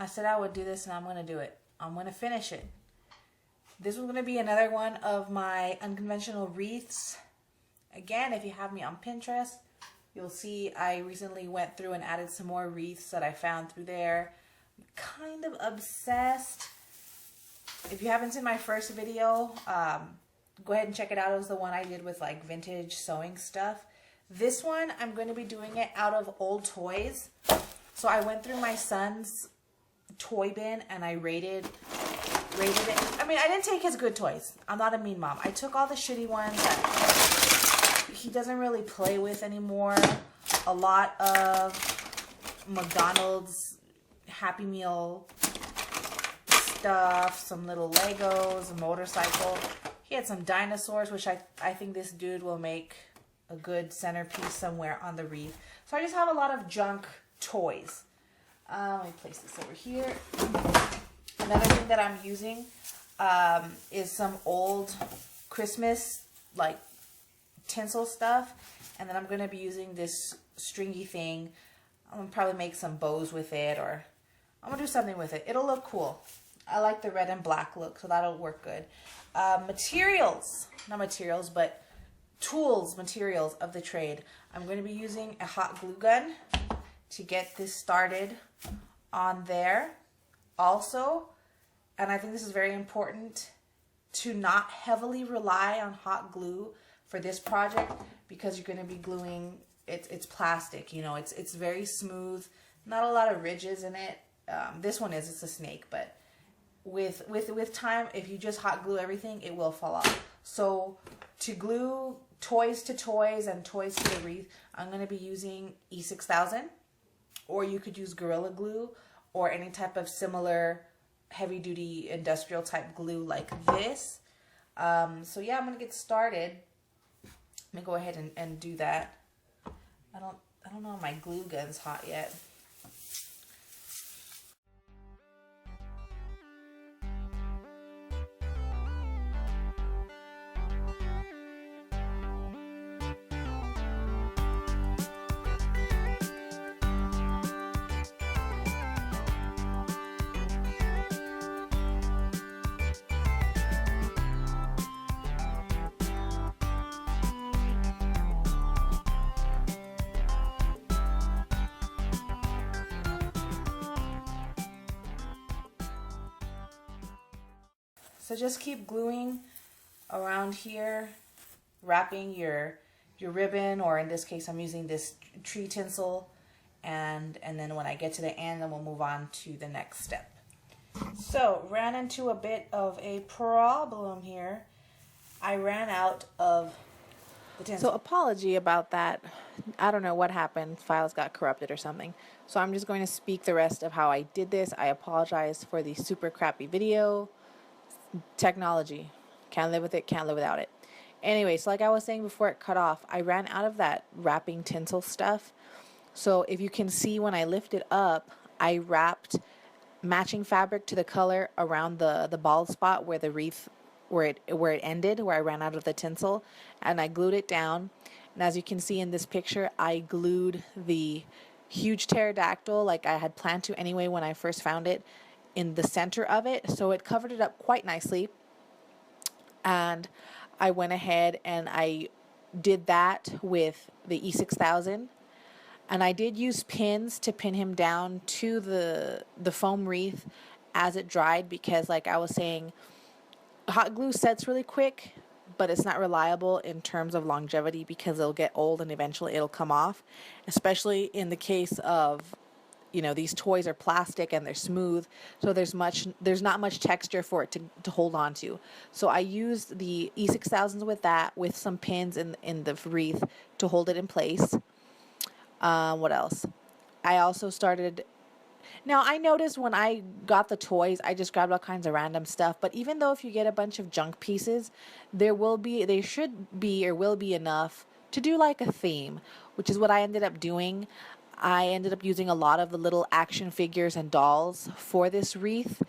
I said I would do this, and I'm going to do it. I'm going to finish it. This was going to be another one of my unconventional wreaths. Again, if you have me on Pinterest, you'll see I recently went through and added some more wreaths that I found through there. I'm kind of obsessed. If you haven't seen my first video, go ahead and check it out. It was the one I did with like vintage sewing stuff. This one, I'm going to be doing it out of old toys. So I went through my son's toy bin and I rated it. I mean, I didn't take his good toys. I'm not a mean mom. I took all the shitty ones that he doesn't really play with anymore. A lot of McDonald's Happy Meal stuff, some little Legos, a motorcycle. He had some dinosaurs, which I think this dude will make a good centerpiece somewhere on the wreath. So I just have a lot of junk toys. Let me place this over here. Another thing that I'm using is some old Christmas like tinsel stuff, and then I'm going to be using this stringy thing. I'm going to probably make some bows with it, or I'm going to do something with it. It'll look cool. I like the red and black look, so that'll work good. Materials, not materials, but tools, materials of the trade. I'm going to be using a hot glue gun to get this started on there. Also, and I think this is very important, to not heavily rely on hot glue for this project, because you're going to be gluing, it's plastic, you know, it's very smooth, not a lot of ridges in it. This one it's a snake, but with time, if you just hot glue everything, it will fall off. So to glue toys to toys and toys to the wreath, I'm going to be using E6000, or you could use Gorilla Glue or any type of similar heavy duty industrial type glue like this. So yeah, I'm going to get started. Let me go ahead and do that. I don't know if my glue gun's hot yet. So just keep gluing around here, wrapping your ribbon, or in this case I'm using this tree tinsel, and then when I get to the end, then we'll move on to the next step. So ran into a bit of a problem here. I ran out of the tinsel. So apology about that. I don't know what happened. Files got corrupted or something. So I'm just going to speak the rest of how I did this. I apologize for the super crappy video. Technology. Can't live with it, can't live without it. Anyway, so like I was saying before it cut off, I ran out of that wrapping tinsel stuff. So if you can see, when I lift it up, I wrapped matching fabric to the color around the bald spot where the wreath, where it ended, where I ran out of the tinsel, and I glued it down. And as you can see in this picture, I glued the huge pterodactyl, like I had planned to anyway when I first found it, in the center of it, so it covered it up quite nicely. And I went ahead and I did that with the E6000, and I did use pins to pin him down to the foam wreath as it dried, because like I was saying, hot glue sets really quick, but it's not reliable in terms of longevity, because it'll get old and eventually it'll come off, especially in the case of, you know, these toys are plastic and they're smooth, so there's not much texture for it to hold on to. So I used the E6000s with that, with some pins in the wreath to hold it in place. What else? I also started. Now I noticed when I got the toys, I just grabbed all kinds of random stuff. But even though if you get a bunch of junk pieces, there should be or will be enough to do like a theme, which is what I ended up doing. I ended up using a lot of the little action figures and dolls for this wreath,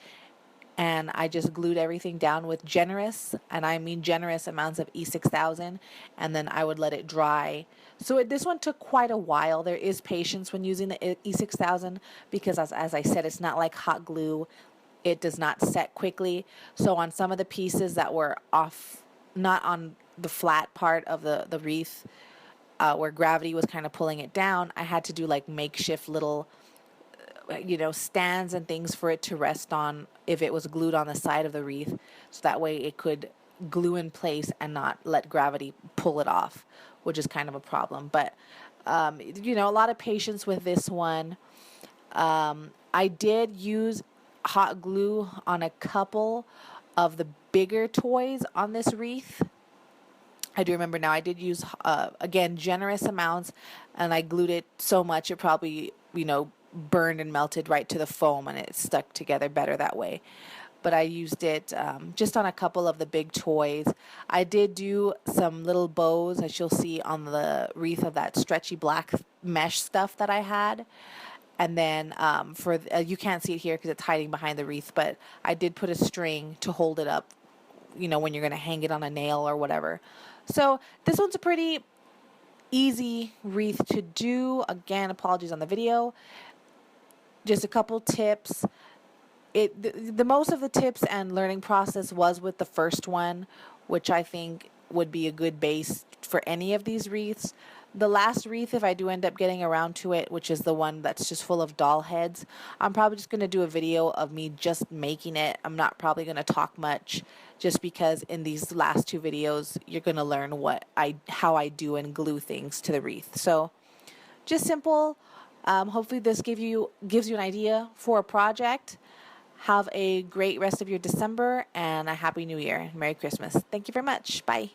and I just glued everything down with generous, and I mean generous amounts of E6000, and then I would let it dry. So this one took quite a while. There is patience when using the E6000 because as I said, it's not like hot glue. It does not set quickly. So on some of the pieces that were off, not on the flat part of the wreath, where gravity was kind of pulling it down, I had to do like makeshift little stands and things for it to rest on if it was glued on the side of the wreath, so that way it could glue in place and not let gravity pull it off, which is kind of a problem. But a lot of patience with this one. I did use hot glue on a couple of the bigger toys on this wreath. I do remember now I did use, again, generous amounts, and I glued it so much it probably, burned and melted right to the foam, and it stuck together better that way. But I used it just on a couple of the big toys. I did do some little bows, as you'll see on the wreath, of that stretchy black mesh stuff that I had. And then you can't see it here because it's hiding behind the wreath, but I did put a string to hold it up, when you're going to hang it on a nail or whatever. So this one's a pretty easy wreath to do. Again, apologies on the video. Just a couple tips. The most of the tips and learning process was with the first one, which I think would be a good base for any of these wreaths. The last wreath, if I do end up getting around to it, which is the one that's just full of doll heads, I'm probably just going to do a video of me just making it. I'm not probably going to talk much, just because in these last two videos you're going to learn how I do and glue things to the wreath. So just simple. Hopefully this gives you an idea for a project. Have a great rest of your December and a Happy New Year. Merry Christmas. Thank you very much. Bye.